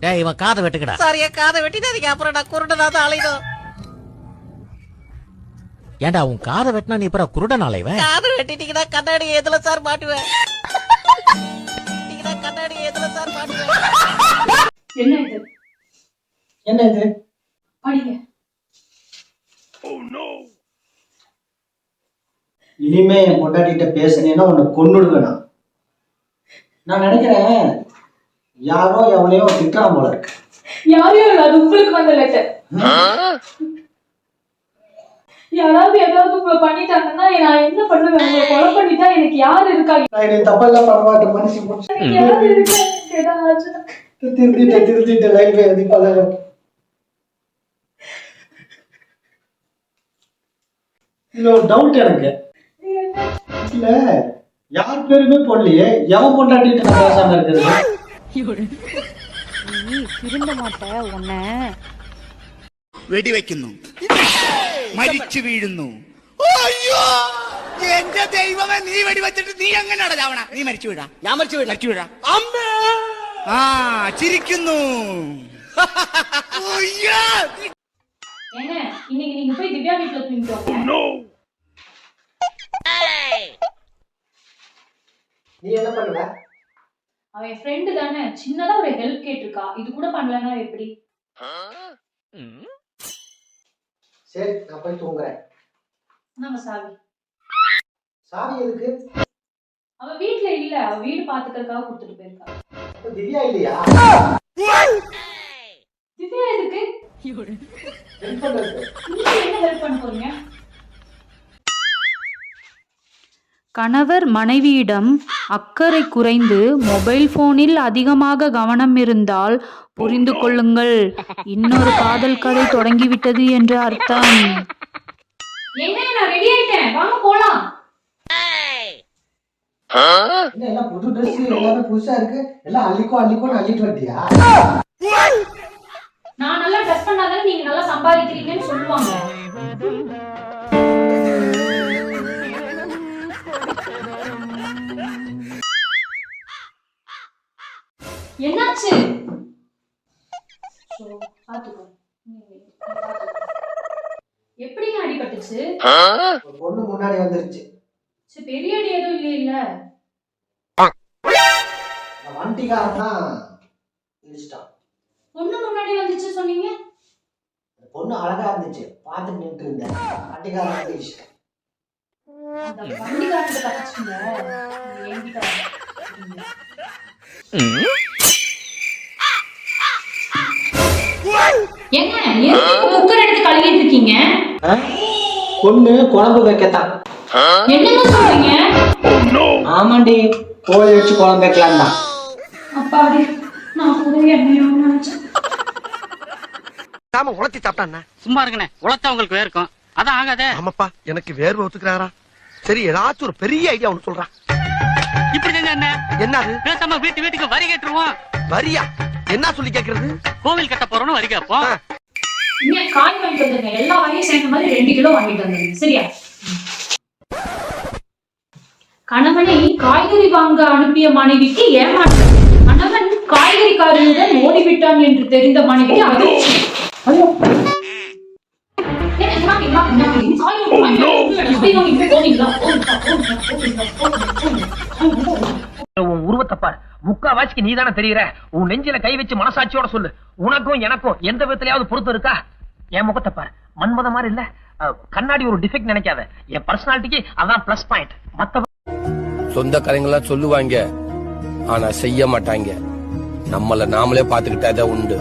டேய் இவன் காதை வெட்டுக்கடா. சார் என் காதை வெட்டிடாதீங்க, அப்புறம் நான் குருடனாதான் அலையணும். ஏன்டா உன் காதை வெட்டினா நீ அப்புறம் குருடன் அலைவன்? காதை வெட்டிட்டீங்கன்னா கண்ணாடி எதுல சார் மாட்டுவேன்? கண்ணாடி எதுல சார் மாட்டுவேன்? என்ன இது? என்ன இது? படிங்க. இனிமே என் பொண்டாட்டிட்ட பேசுனேன்னா உன்னை கொன்னுடுவேனா? நான் நினைக்கிறேன் யாரோ எவனையோ திட்டுறான் போல இருக்கு. யாரையோ அது உங்களுக்கு வந்த லெட்டர். யாராவது ஏதாவது உங்களை பண்ணிட்டாங்கன்னா நான் என்ன பண்ணுவேன்? உங்களை கொலை பண்ணிட்டா எனக்கு யாரு இருக்கா? நான் என்னை தப்பெல்லாம் பண்ண மாட்டேன், மனுஷன் யாரு இருக்கா? திருத்திட்ட லைஃப் எது பல. இது ஒரு டவுட் எனக்கு. இல்ல யார் பேருமே போடலையே, எவன் பொண்டாட்டிட்டு நான் பேசாம இருக்கிறது? നീ തിരുണ്ട മാട്ട ഉന്നെ വെടിവെക്കുന്നു, മരിച്ചു വീഴുന്നു. അയ്യോ എന്റെ ദൈവമേ, നീ വെടിവെച്ചിട്ട് നീ എങ്ങനെയാണ് ചാവണ? നീ മരിച്ചു വീഴാ? ഞാൻ മരിച്ചു വീഴാ. അമ്മേ ആ ചിരിക്കുന്നു. അയ്യോ ஏங்க இன்னைக்கு நீங்க போய் திவ்யா வீட்ல தூங்கிட்டோங்க. நீ என்ன பண்ணுவ? அவன் ஃப்ரெண்டு தானே, சின்னதா ஒரு ஹெல்ப் கேட்டிருக்கா, இது கூட பண்ணலன்னா எப்படி? சரி நான் போய் தூங்குறேன். நாங்க சாவி. சாவி எதுக்கு? அவ வீட்ல இல்ல, அவ வீடு பாத்துக்கிறதுக்காக கொடுத்துட்டு போயிருக்கா. திவ்யா இல்லையா? திவ்யா எதுக்கு? ஹெல்ப் பண்றது. நீங்க என்ன ஹெல்ப் பண்ண போறீங்க? கணவர் மனைவியிடம் அக்கறை குறைந்து மொபைல் போனில் அதிகமாக கவனம் இருந்தால் புரிந்து கொள்ளுங்கள், இன்னொரு காதல் கதை தொடங்கிவிட்டது என்று அர்த்தம். என்ன நான் ரெடி ஆயிட்டேன், வாங்க போலாம். என்ன எல்லாம் புது ட்ரெஸ், எல்லாமே புதுசா இருக்கு, எல்லாம் அள்ளிக்கோன்னு அள்ளிட்டு வட்டியா? நான் நல்லா ட்ரெஸ் பண்ணாதான் நீங்க நல்லா சம்பாதிக்கிறீங்கன்னு சொல்லுவாங்க. என்னாச்சு? எப்படிங்க அடிபட்டுச்சு? ஒரு பொண்ணு முன்னாடி வந்துருச்சு. சரி, பெரிய அடி எதுவும் இல்ல? வண்டிக்காரன் தான் இடிச்சிட்டான். பொண்ணு முன்னாடி வந்துச்சு சொன்னீங்க. பொண்ணு அழகா இருந்துச்சு, பார்த்து நின்று இருந்தேன். வண்டிக்காரன் வந்து இடிச்சிட்டான். அந்த வண்டிக்காரன் தப்பிச்சுங்க. என்கிட்ட என்ன குக்கர் எடுத்து கழுவிட்டு இருக்கீங்க? பொண்ணு குழம்பு வைக்கத்தான். என்னங்க சொல்றீங்க? ஆமாண்டி, கோழி வச்சு குழம்பு வைக்கலாம் தான். அப்பாடி, நான் கூட என்னையோ நினைச்சேன். நாம உலத்தி சாப்பிட்டா சும்மா இருக்குண்ணே, உழைச்சவங்களுக்கு வேர்க்கும், அதான் ஆகாதே. ஆமாப்பா, எனக்கு வேர்வை ஒத்துக்கிறாரா? சரி, ஏதாச்சும் ஒரு பெரிய ஐடியா ஒண்ணு சொல்றான். இப்படி செஞ்சா என்ன? என்னது? பேசாம வீட்டுக்கு வரி கேட்டுருவோம். வரியா? என்ன சொல்லி கேக்குறது? கோவில் கட்ட போறோம்னு வரி கேட்போம். இங்க காய் வாங்கிட்டு வந்துருங்க, எல்லா வகையும் சேர்ந்த மாதிரி 2 கிலோ வாங்கிட்டு வந்துருங்க, சரியா? கணவனை காய்கறி வாங்க அனுப்பிய மனைவிக்கு ஏமாற்றம். கணவன் காய்கறிக்காரனுடன் ஓடிவிட்டான் என்று தெரிந்த மனைவிக்கு அதிர்ச்சி. உன் உருவத்தை பாரு, முக்காவாசிக்கு நீதானே தெரியற. உன் நெஞ்சில கை வச்சு மனசாட்சியோட சொல்லு, உனக்கும் எனக்கும் எந்த விதத்திலயாவது பொறுத்து இருக்கா? என் முகத்தை பாரு, மன்மத மாதிரி இல்ல. கண்ணாடி ஒரு டிஃபெக்ட் நினைக்காத, என் பர்சனாலிட்டிக்கு அதான் பிளஸ் பாயிண்ட். மத்த சொந்தக்காரங்களா சொல்லுவாங்க, ஆனா செய்ய மாட்டாங்க. நம்மள நாமளே பாத்துக்கிட்டாதான் உண்டு.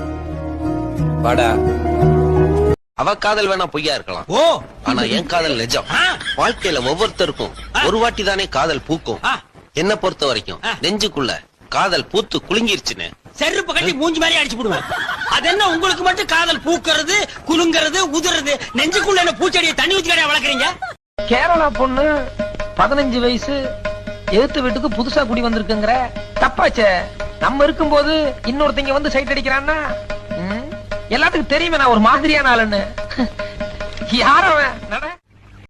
வாடா. அவ காதல் வேணா பொய்யா இருக்கலாம், ஆனா என் காதல் நிஜம். வாழ்க்கையில ஒவ்வொருத்தருக்கும் ஒரு வாட்டி தானே காதல் பூக்கும். என்ன பொறுத்த வரைக்கும் நெஞ்சுக்குள்ள காதல் பூத்து குலுங்கிருச்சுன்னு செருப்பு கட்டி மூஞ்சி மாதிரி அடிச்சு போடுவேன். அது என்ன உங்களுக்கு மட்டும் காதல் பூக்கிறது, குலுங்கிறது, உதிர்றது? நெஞ்சுக்குள்ள என்ன பூச்செடியை தண்ணி ஊத்தி கடையா வளர்க்குறீங்க? கேரளா பொண்ணு 15 வயசு, எழுத்து வீட்டுக்கு புதுசா குடி வந்திருக்குங்கிற தப்பாச்சே. நம்ம இருக்கும்போது இன்னொருத்தங்க வந்து சைட் அடிக்கிறான்னா எல்லாத்துக்கும் தெரியுமே நான் ஒரு மாதிரியான ஆளுன்னு. யார் அவன்?